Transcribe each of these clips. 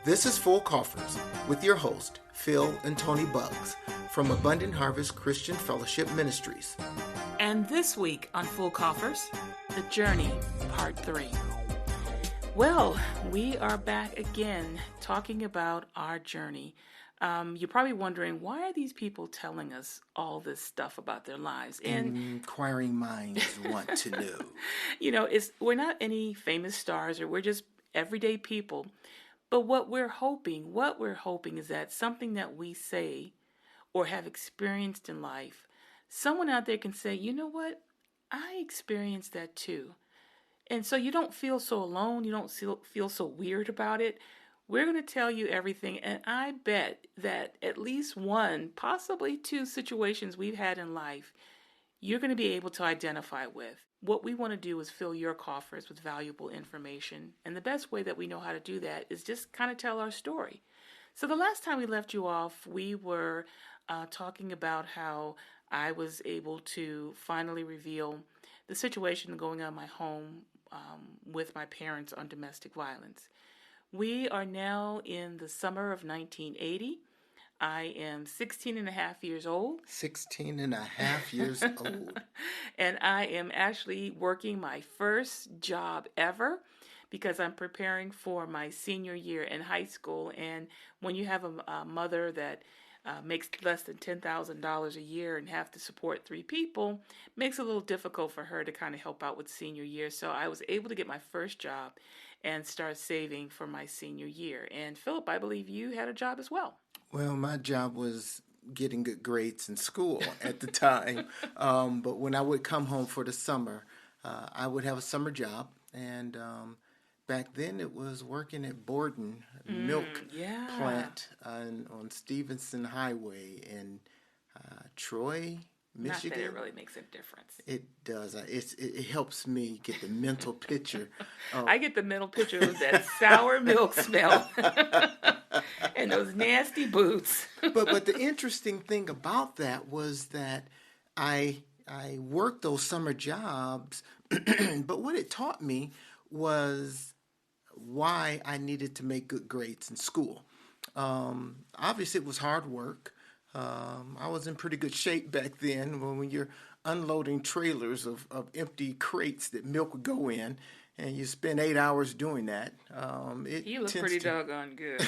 This is Full Coffers with your host, Phil and Toni Buggs from Abundant Harvest Christian Fellowship Ministries. And this week on Full Coffers, The Journey, Part 3. Well, we are back again talking about our journey. You're probably wondering, why are these people telling us all this stuff about their lives? And inquiring minds want to know. We're not any famous stars, or we're just everyday people. But what we're hoping is that something that we say or have experienced in life, someone out there can say, you know what, I experienced that too. And so you don't feel so alone, you don't feel so weird about it. We're going to tell you everything, and I bet that at least one, possibly two situations we've had in life, you're going to be able to identify with. What we want to do is fill your coffers with valuable information. And the best way that we know how to do that is just kind of tell our story. So the last time we left you off, we were talking about how I was able to finally reveal the situation going on in my home with my parents on domestic violence. We are now in the summer of 1980. I am 16 and a half years old. 16 and a half years old. And I am actually working my first job ever because I'm preparing for my senior year in high school. And when you have a mother that makes less than $10,000 a year and have to support three people, it makes it a little difficult for her to kind of help out with senior year. So I was able to get my first job and start saving for my senior year. And Philip, I believe you had a job as well. Well, my job was getting good grades in school at the time. But when I would come home for the summer, I would have a summer job. And back then it was working at Borden Milk Plant on Stevenson Highway in Troy, Michigan. Not that it really makes a difference. It does. It helps me get the mental picture. I get the mental picture of that sour milk smell and those nasty boots. but the interesting thing about that was that I worked those summer jobs, but what it taught me was why I needed to make good grades in school. Obviously, it was hard work. I was in pretty good shape back then when you're unloading trailers of empty crates that milk would go in, and you spend 8 hours doing that. You look pretty doggone good.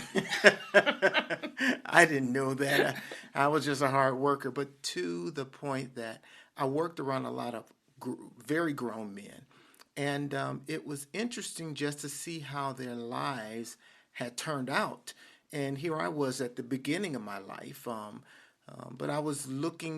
I didn't know that. I was just a hard worker, but to the point that I worked around a lot of very grown men. And it was interesting just to see how their lives had turned out. And here I was at the beginning of my life, but I was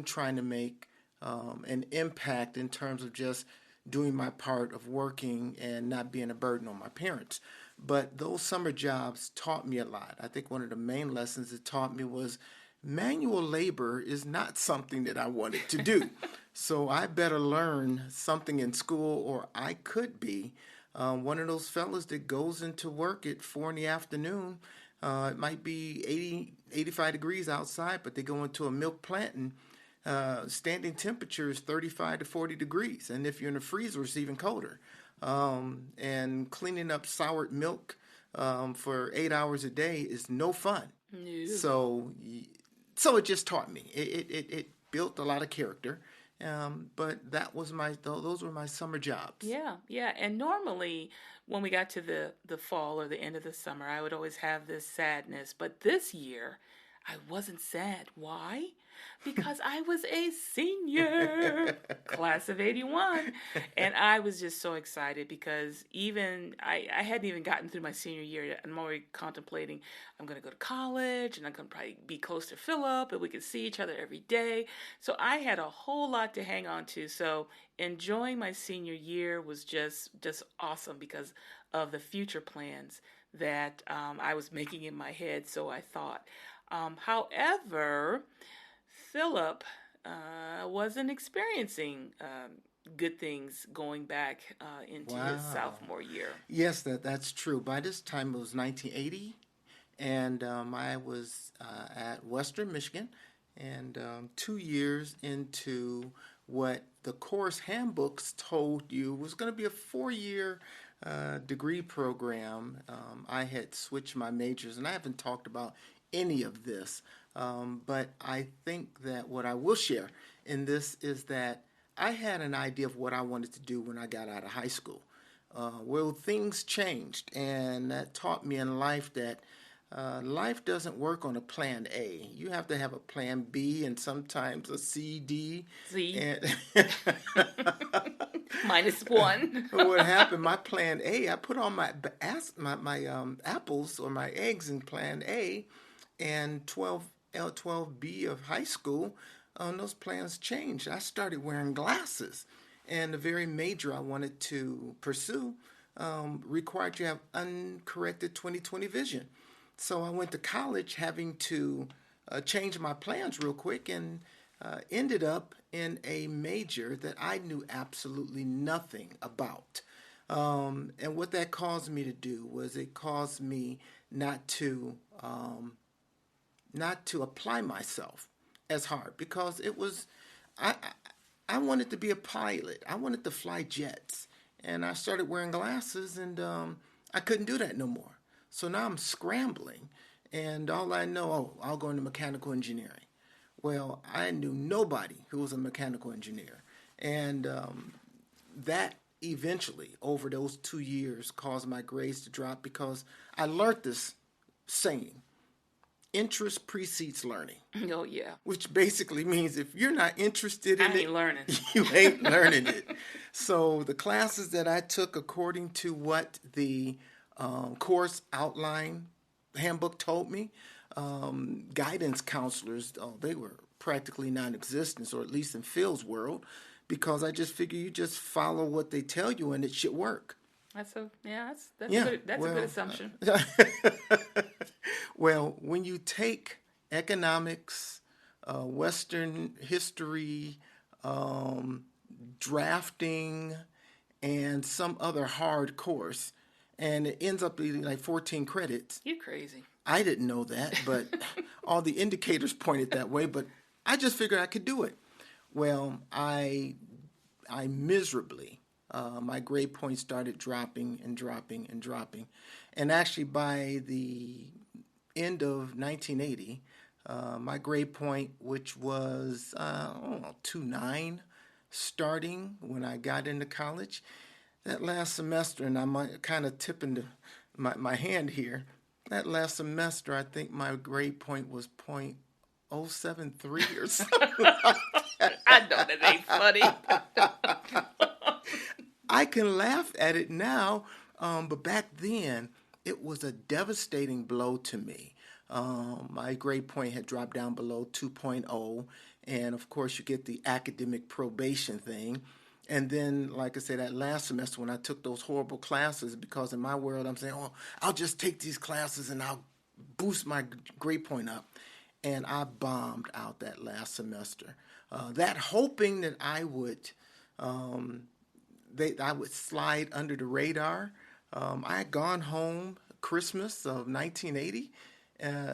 trying to make an impact in terms of just doing my part of working and not being a burden on my parents. But those summer jobs taught me a lot. I think one of the main lessons it taught me was manual labor is not something that I wanted to do. So I better learn something in school, or I could be one of those fellas that goes into work at 4 p.m. It might be 80, 85 degrees outside, but they go into a milk plant and standing temperature is 35 to 40 degrees. And if you're in a freezer, it's even colder. And cleaning up soured milk for 8 hours a day is no fun. No. So it just taught me. It built a lot of character. But those were my summer jobs. Yeah. And normally when we got to the fall or the end of the summer, I would always have this sadness. But this year, I wasn't sad. Why? Because I was a senior, class of 81. And I was just so excited because I hadn't even gotten through my senior year yet. I'm already contemplating, I'm going to go to college and I'm going to probably be close to Philip and we could see each other every day. So I had a whole lot to hang on to. So enjoying my senior year was just awesome because of the future plans that I was making in my head, so I thought. However, Philip wasn't experiencing good things going back into his sophomore year. Yes, that's true. By this time, it was 1980, and I was at Western Michigan, and 2 years into what the course handbooks told you was going to be a 4-year degree program, I had switched my majors, and I haven't talked about any of this. But I think that what I will share in this is that I had an idea of what I wanted to do when I got out of high school. Well, things changed, and that taught me in life that life doesn't work on a plan A. You have to have a plan B and sometimes a C, D. Z And -1. what happened? My plan A, I put all my apples or my eggs in plan A, and 12B of high school, those plans changed. I started wearing glasses, and the very major I wanted to pursue required you to have uncorrected 20/20 vision. So I went to college having to change my plans real quick and ended up in a major that I knew absolutely nothing about. And what that caused me to do was it caused me not to not to apply myself as hard because it was I I wanted to be a pilot. I wanted to fly jets, and I started wearing glasses, and I couldn't do that no more. So now I'm scrambling, and all I know, oh, I'll go into mechanical engineering. Well, I knew nobody who was a mechanical engineer, and that eventually, over those 2 years, caused my grades to drop because I learned this saying: interest precedes learning, Oh yeah, which basically means if you're not interested I in ain't it, learning. you ain't learning it. So the classes that I took, according to what the course outline handbook told me, guidance counselors, oh, they were practically non-existent, or at least in Phil's world, because I just figure you just follow what they tell you and it should work. That's a Yeah, good well, assumption. well, when you take economics, Western history, um, drafting, and some other hard course, and it ends up being like 14 credits. You crazy. I didn't know that, but all the indicators pointed that way, but I just figured I could do it. Well, I miserably, my grade points started dropping and dropping and dropping. And actually, by the end of 1980, my grade point, which was I don't know, 2.9 starting when I got into college, that last semester, and I'm kind of tipping my hand here, that last semester, I think my grade point was .073 or something. I know that ain't funny. I can laugh at it now, but back then it was a devastating blow to me. My grade point had dropped down below 2.0, and of course, you get the academic probation thing. And then, like I said, that last semester when I took those horrible classes, because in my world I'm saying, oh, I'll just take these classes and I'll boost my grade point up. And I bombed out that last semester. That hoping that um, I would slide under the radar. I had gone home Christmas of 1980,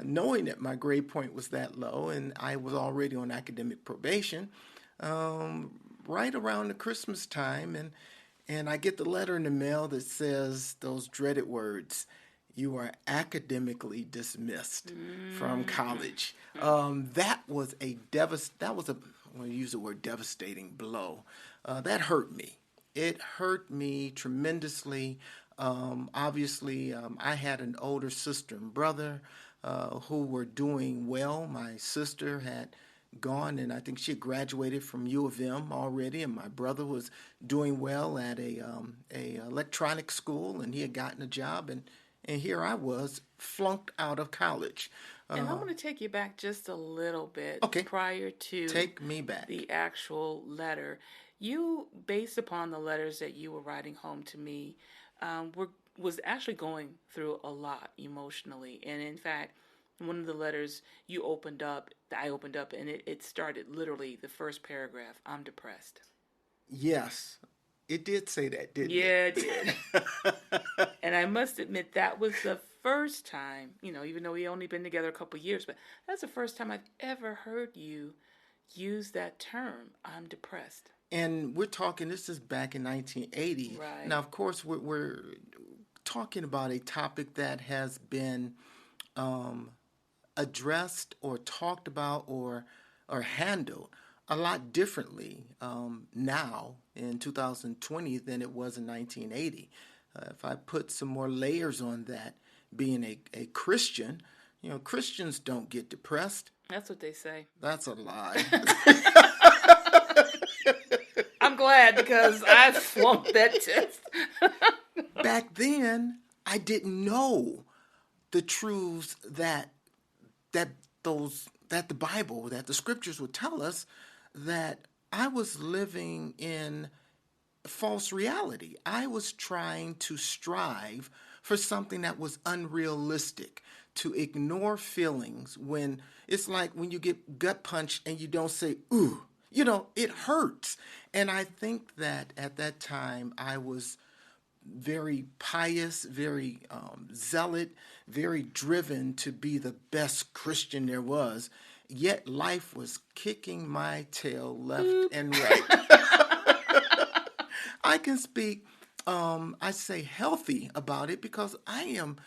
knowing that my grade point was that low, and I was already on academic probation. Um, right around the Christmas time, and I get the letter in the mail that says those dreaded words: "You are academically dismissed from college." That was a I'm going to use the word devastating blow. That hurt me. It hurt me tremendously. Obviously, I had an older sister and brother who were doing well. My sister had gone, and I think she had graduated from U of M already, and my brother was doing well at a electronic school, and he had gotten a job, and here I was flunked out of college. And I Uh, want to take you back just a little bit okay, prior to take me back. the actual letter. You, based upon the letters that you were writing home to me, were was actually going through a lot emotionally. And in fact, one of the letters you opened up, I opened up, and it started literally the first paragraph. I'm depressed. Yes, it did say that, didn't Yeah, it it? did. And I must admit that was the first time, even though we only been together a couple years, but that's the first time I've ever heard you use that term. I'm depressed. And we're talking, this is back in 1980. Right. Now, of course, we're talking about a topic that has been um, addressed or talked about or handled a lot differently now in 2020 than it was in 1980. If I put some more layers on that, being a Christian, Christians don't get depressed. That's what they say. That's a lie. I'm glad because I flunked that test. Back then, I didn't know the truths that that the Bible, that the scriptures would tell us, that I was living in false reality. I was trying to strive for something that was unrealistic, to ignore feelings when it's like when you get gut punched and you don't say, ooh, it hurts. And I think that at that time I was very pious, very zealot, very driven to be the best Christian there was. Yet life was kicking my tail left and right. I can speak, I say healthy about it because I am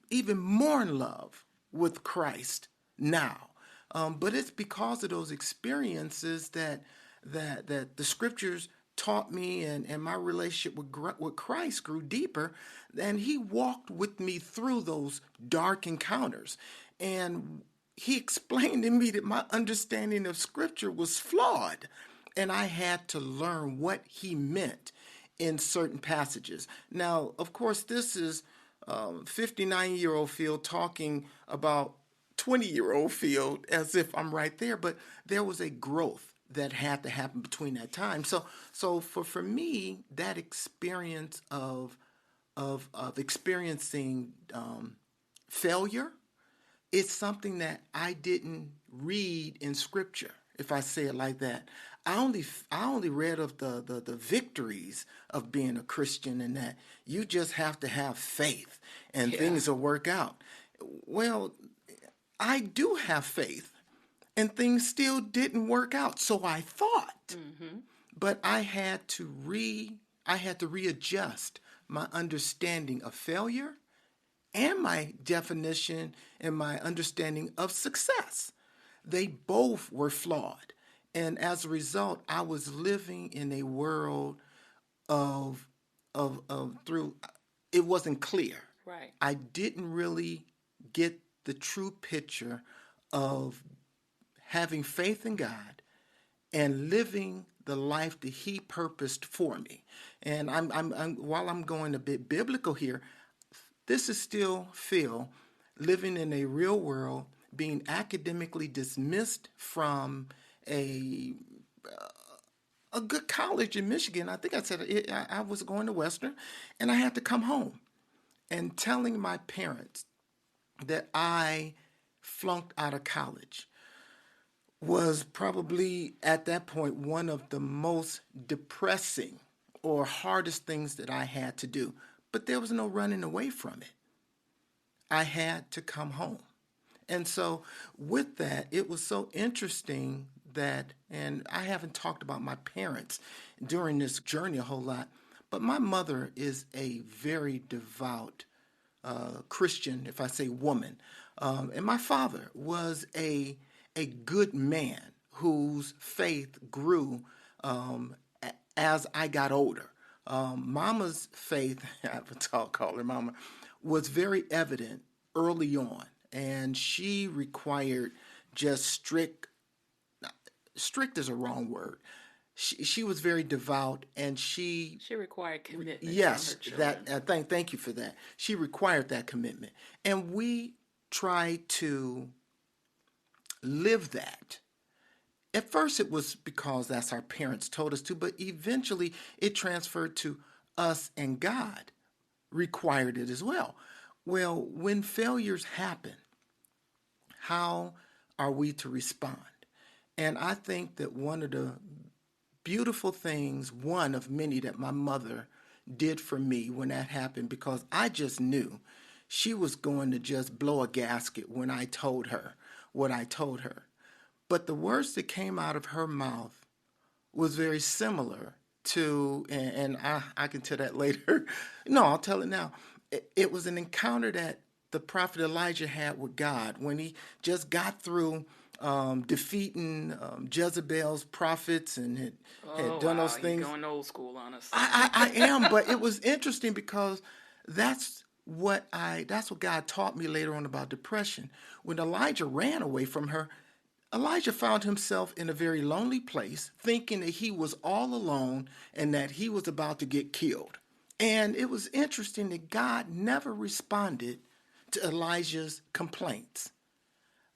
even more in love with Christ now. But it's because of those experiences that the scriptures taught me, and my relationship with Christ grew deeper, and he walked with me through those dark encounters. And he explained to me that my understanding of scripture was flawed, and I had to learn what he meant in certain passages. Now, of course, this is 59-year-old Phil talking about 20-year-old Phil as if I'm right there, but there was a growth that had to happen between that time. So for me, that experience of experiencing failure, it's something that I didn't read in scripture, if I say it like that. I only read of the victories of being a Christian, and that you just have to have faith and Yeah. things will work out. Well, I do have faith, and things still didn't work out. So I thought, Mm-hmm. but I had to readjust my understanding of failure and my definition and my understanding of success. They both were flawed. And as a result, I was living in a world of of through it wasn't clear. Right. I didn't really get the true picture of having faith in God and living the life that He purposed for me. And while I'm going a bit biblical here, this is still Phil living in a real world, being academically dismissed from a a good college in Michigan. I think I said I was going to Western, and I had to come home and telling my parents that I flunked out of college was probably at that point one of the most depressing or hardest things that I had to do. But there was no running away from it. I had to come home. And so, with that, it was so interesting that, and I haven't talked about my parents during this journey a whole lot, but my mother is a very devout Christian, if I say woman. And my father was a good man whose faith grew as I got older. Mama's faith, I have a tall call her Mama, was very evident early on, and she required just strict is a wrong word. She was very devout, and She required commitment from her yes, that children. thank you for that. She required that commitment, and we try to live that. At first, it was because that's our parents told us to, but eventually it transferred to us, and God required it as well. Well, when failures happen, how are we to respond? And I think that one of the beautiful things, one of many that my mother did for me when that happened, because I just knew she was going to just blow a gasket when I told her what I told her. But the words that came out of her mouth was very similar to, and I can tell that later. No, I'll tell it now. It was an encounter that the prophet Elijah had with God when he just got through defeating Jezebel's prophets and had Oh done wow, those you things. going old school on us. I am, but it was interesting because that's that's what God taught me later on about depression. When Elijah ran away from her, Elijah found himself in a very lonely place, thinking that he was all alone and that he was about to get killed. And it was interesting that God never responded to Elijah's complaints.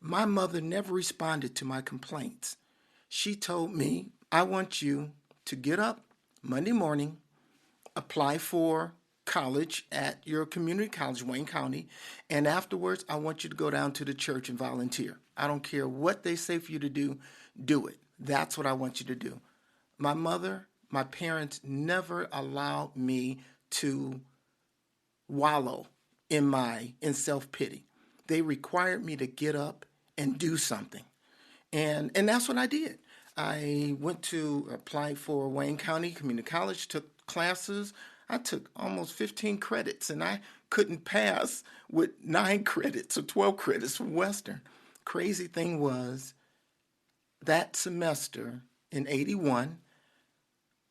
My mother never responded to my complaints. She told me, I want you to get up Monday morning, apply for college at your community college, Wayne County, and afterwards, I want you to go down to the church and volunteer. I don't care what they say for you to do it. That's what I want you to do. My mother, my parents never allowed me to wallow in self-pity. They required me to get up and do something. And that's what I did. I went to apply for Wayne County Community College, took classes. I took almost 15 credits, and I couldn't pass with 9 credits or 12 credits from Western. Crazy thing was, that semester in 81,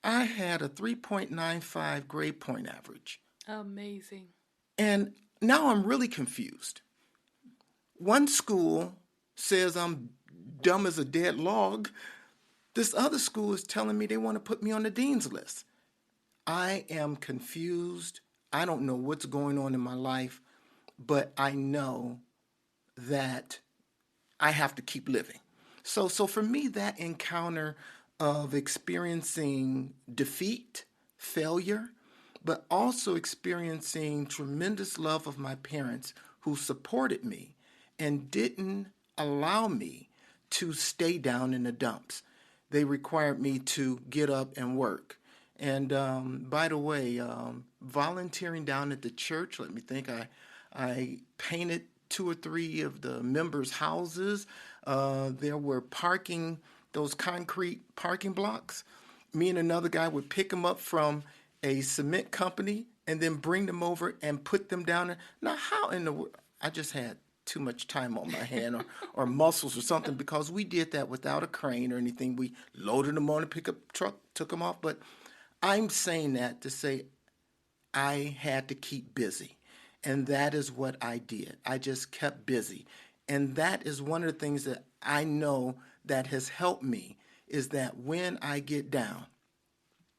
I had a 3.95 grade point average. Amazing. And now I'm really confused. One school says I'm dumb as a dead log. This other school is telling me they want to put me on the dean's list. I am confused. I don't know what's going on in my life, but I know that I have to keep living. So for me, that encounter of experiencing defeat, failure, but also experiencing tremendous love of my parents who supported me and didn't allow me to stay down in the dumps. They required me to get up and work. And by the way, volunteering down at the church, let me think, I painted 2 or 3 of the members' houses. There were those concrete parking blocks. Me and another guy would pick them up from a cement company and then bring them over and put them down there. Now, how in the world? I just had too much time on my hand or muscles or something because we did that without a crane or anything. We loaded them on a pickup truck, took them off. But I'm saying that to say I had to keep busy. And that is what I did. I just kept busy. And that is one of the things that I know that has helped me is that when I get down,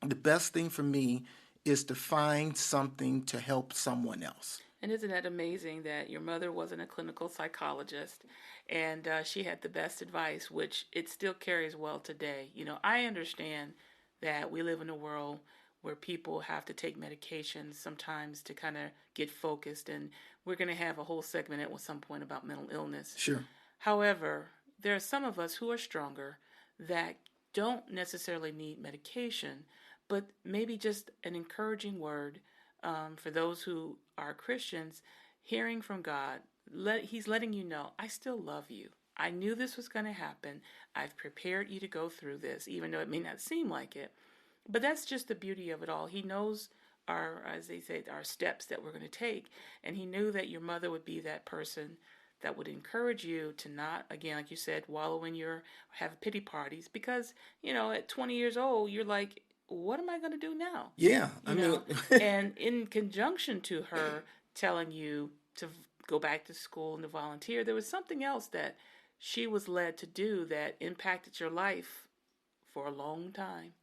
the best thing for me is to find something to help someone else. And isn't that amazing that your mother wasn't a clinical psychologist and she had the best advice, which it still carries well today? You know, I understand that we live in a world where people have to take medications sometimes to kind of get focused, and we're going to have a whole segment at some point about mental illness. Sure. However, there are some of us who are stronger that don't necessarily need medication, but maybe just an encouraging word for those who are Christians, hearing from God. He's letting you know, I still love you. I knew this was going to happen. I've prepared you to go through this, even though it may not seem like it. But that's just the beauty of it all. He knows our, as they say, our steps that we're going to take. And he knew that your mother would be that person that would encourage you to not, again, like you said, wallow in your, have pity parties. Because, you know, at 20 years old, you're like, what am I going to do now? Yeah, I You mean, know, and in conjunction to her telling you to go back to school and to volunteer, there was something else that she was led to do that impacted your life for a long time.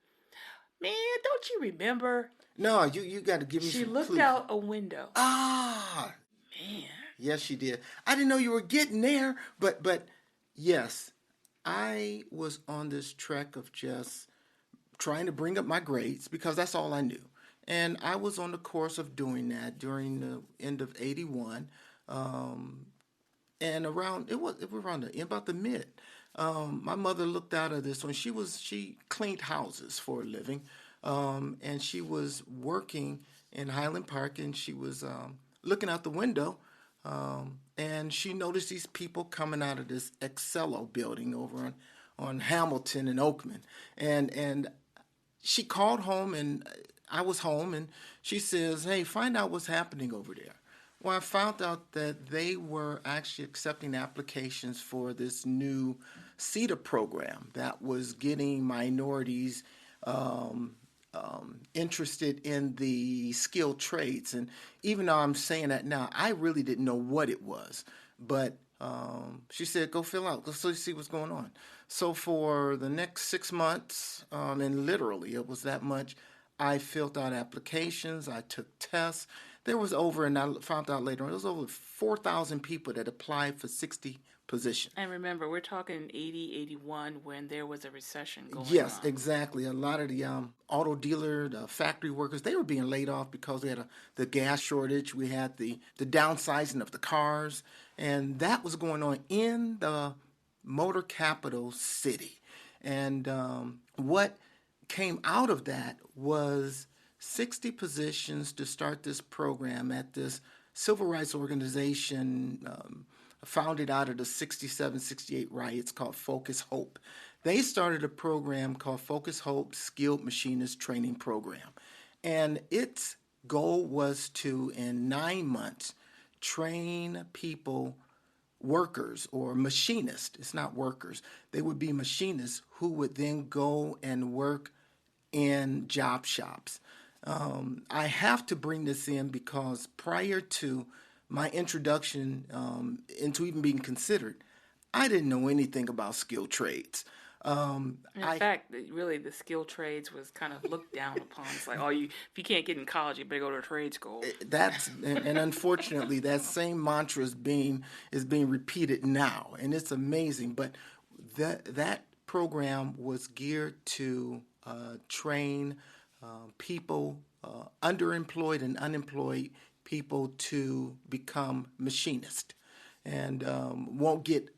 Man, don't you remember? no, you got to give me She some looked clues. out a window. Ah, Man. yes, she did. I didn't know you were getting there, but yes, I was on this trek of just trying to bring up my grades because that's all I knew. And I was on the course of doing that during the end of 81. Um, and it was around about the mid. My mother looked out of this when she cleaned houses for a living, and she was working in Highland Park, and she was looking out the window, and she noticed these people coming out of this Excello building over on Hamilton and Oakman, and she called home, and I was home, and she says, "Hey, find out what's happening over there." Well, I found out that they were actually accepting applications for this new CETA program that was getting minorities um, interested in the skilled trades. And even though I'm saying that now, I really didn't know what it was. But she said, "Go fill out, go see what's going on." So for the next 6 months, and literally it was that much, I filled out applications, I took tests. There was over, and I found out later on, there was over 4,000 people that applied for 60 positions. And remember, we're talking 80, 81 when there was a recession going Yes, on. exactly. A lot of the auto dealer, the factory workers, they were being laid off because we had the gas shortage. We had the downsizing of the cars, and that was going on in the motor capital city. And what came out of that was 60 positions to start this program at this civil rights organization founded out of the 67, 68 riots called Focus Hope. They started a program called Focus Hope Skilled Machinist Training Program. And its goal was to, in 9 months, train people, workers or machinists. It's not workers. They would be machinists who would then go and work in job shops. I have to bring this in because prior to my introduction into even being considered, I didn't know anything about skilled trades. In I fact, really, the skilled trades was kind of looked down upon. It's like, oh, you if you can't get in college, you better go to a trade school. that's and unfortunately that same mantra is being repeated now, and it's amazing. But that program was geared to train people, underemployed and unemployed people, to become machinists. And won't get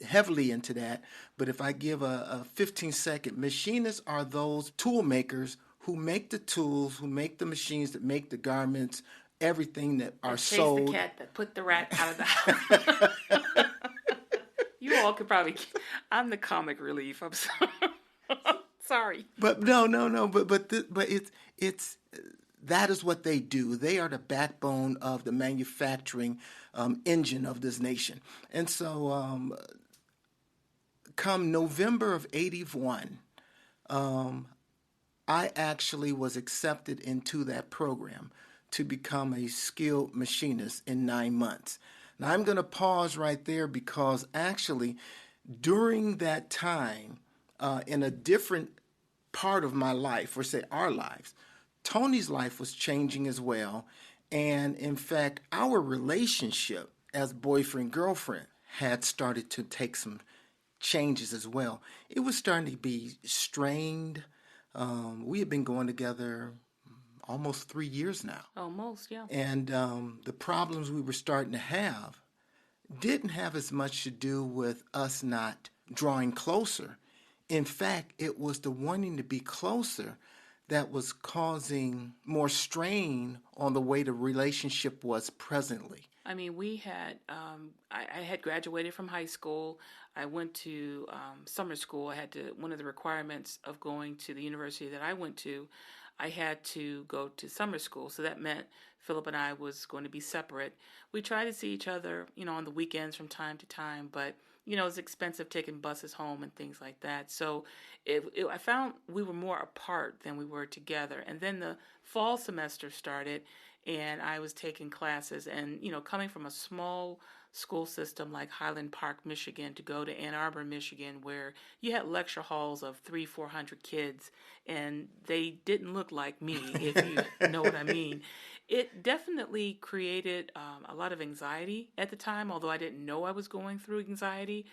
heavily into that, but if I give a 15-second, machinists are those tool makers who make the tools, who make the machines that make the garments, everything that are That chased the sold. cat, that put the rat out of the house. You all could probably. I'm the comic relief. I'm sorry. Sorry. But no, no, no. But it's that is what they do. They are the backbone of the manufacturing engine of this nation. And so, come November of '81, I actually was accepted into that program to become a skilled machinist in 9 months. Now I'm going to pause right there because actually, during that time, in a different part of my life, or say our lives, Tony's life was changing as well. And in fact, our relationship as boyfriend girlfriend had started to take some changes as well. It was starting to be strained. We had been going together almost 3 years now. Almost, yeah. And the problems we were starting to have didn't have as much to do with us not drawing closer. In fact, it was the wanting to be closer that was causing more strain on the way the relationship was presently. I mean, we had, I had graduated from high school. I went to summer school. I had to, one of the requirements of going to the university that I went to, I had to go to summer school. So that meant Philip and I was going to be separate. We tried to see each other, on the weekends from time to time, but it's expensive taking buses home and things like that. So I found we were more apart than we were together. And then the fall semester started, and I was taking classes. And, coming from a small school system like Highland Park, Michigan, to go to Ann Arbor, Michigan, where you had lecture halls of 300-400 kids, and they didn't look like me, if you know what I mean. It definitely created a lot of anxiety at the time, although I didn't know I was going through anxiety.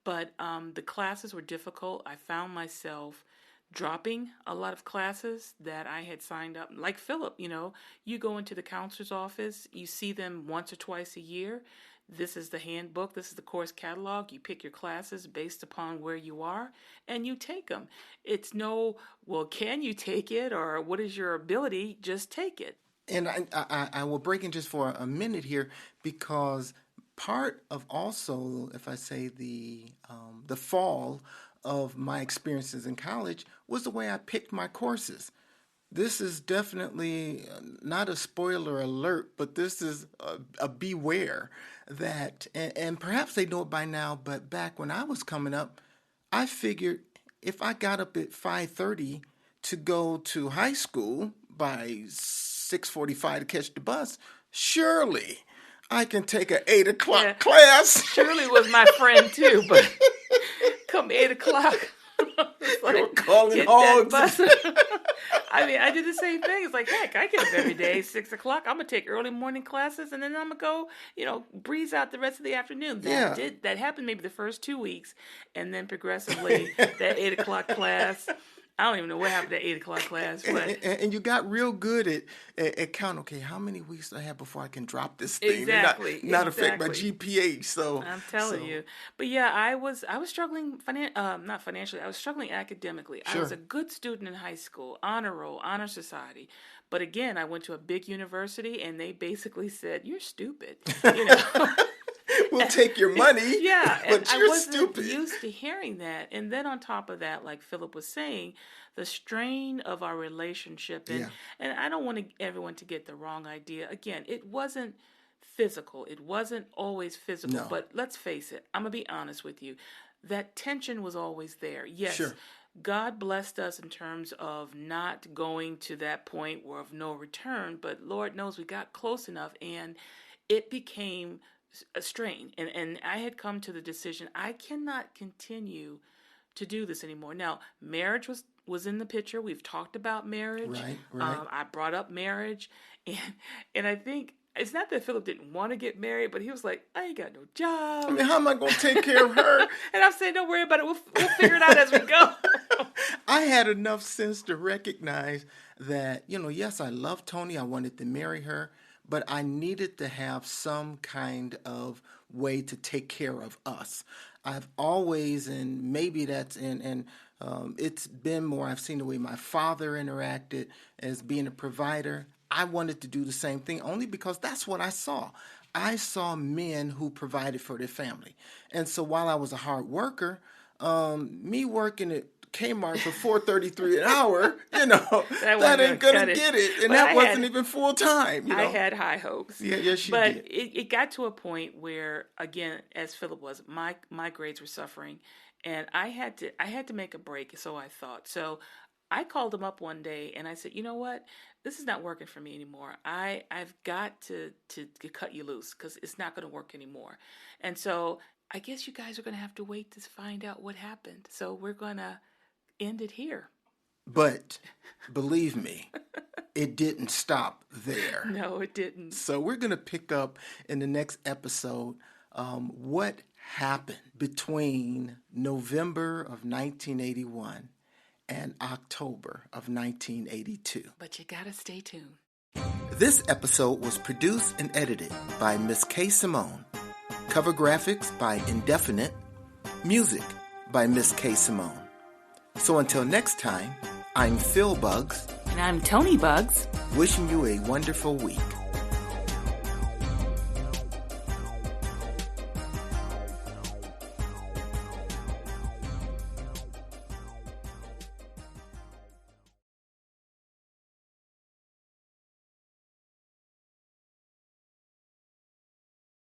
But the classes were difficult. I found myself dropping a lot of classes that I had signed up. Like Philip, you go into the counselor's office, you see them once or twice a year. This is the handbook, this is the course catalog. You pick your classes based upon where you are, and you take them. It's no, well, can you take it, or what is your ability? Just take it. And I will break in just for a minute here because part of also, if I say the fall of my experiences in college was the way I picked my courses. This is definitely not a spoiler alert, but this is a beware that, and perhaps they know it by now, but back when I was coming up, I figured if I got up at 5:30 to go to high school by 6:45 to catch the bus, surely I can take an 8 o'clock Yeah. class. Shirley was my friend too, but come 8 o'clock, it's They were like, calling get hogs. that bus. I mean, I did the same thing. It's like, heck, I get up every day, 6 o'clock. I'm gonna take early morning classes, and then I'm gonna go, breeze out the rest of the afternoon. Yeah. That happened maybe the first 2 weeks, and then progressively that 8 o'clock class. I don't even know what happened to that 8 o'clock class, but And you got real good at counting, okay, how many weeks do I have before I can drop this thing exactly, and not affect my exactly. GPA? So I'm telling you. But yeah, I was struggling not financially. I was struggling academically. I was Sure. a good student in high school, honor roll, honor society. But again, I went to a big university and they basically said, "You're stupid." You know. We'll take your money, Yeah, and but I you're wasn't stupid. used to hearing that. And then on top of that, like Philip was saying, the strain of our relationship, and Yeah. and I don't want everyone to get the wrong idea. Again, it wasn't physical. It wasn't always physical. No. But let's face it, I'm gonna be honest with you. That tension was always there. Yes. Sure. God blessed us in terms of not going to that point where of no return, but Lord knows we got close enough and it became a strain. And I had come to the decision I cannot continue to do this anymore. Now, marriage was in the picture. We've talked about marriage. Right. I brought up marriage, and I think it's not that Philip didn't want to get married, but he was like, I ain't got no job. I mean, how am I going to take care of her? And I'm saying, don't worry about it. We'll figure it out as we go. I had enough sense to recognize that, yes, I love Toni. I wanted to marry her, but I needed to have some kind of way to take care of us. I've always, and maybe that's it's been more, I've seen the way my father interacted as being a provider. I wanted to do the same thing only because that's what I saw. I saw men who provided for their family. And so while I was a hard worker, me working at Kmart for $4.33 an hour, that ain't gonna get it, and that wasn't even full time. I had high hopes. Yeah, yes, you but did. It got to a point where, again, as Philip was, my grades were suffering, and I had to make a break. So I thought. So I called him up one day and I said, you know what? This is not working for me anymore. I've got to cut you loose because it's not going to work anymore. And so I guess you guys are going to have to wait to find out what happened. So we're going to end it here. But believe me, it didn't stop there. No, it didn't. So we're going to pick up in the next episode what happened between November of 1981 and October of 1982. But you gotta stay tuned. This episode was produced and edited by Miss K. Simone. Cover graphics by Indefinite. Music by Miss K. Simone. So until next time, I'm Phil Bugs. And I'm Toni Bugs. Wishing you a wonderful week.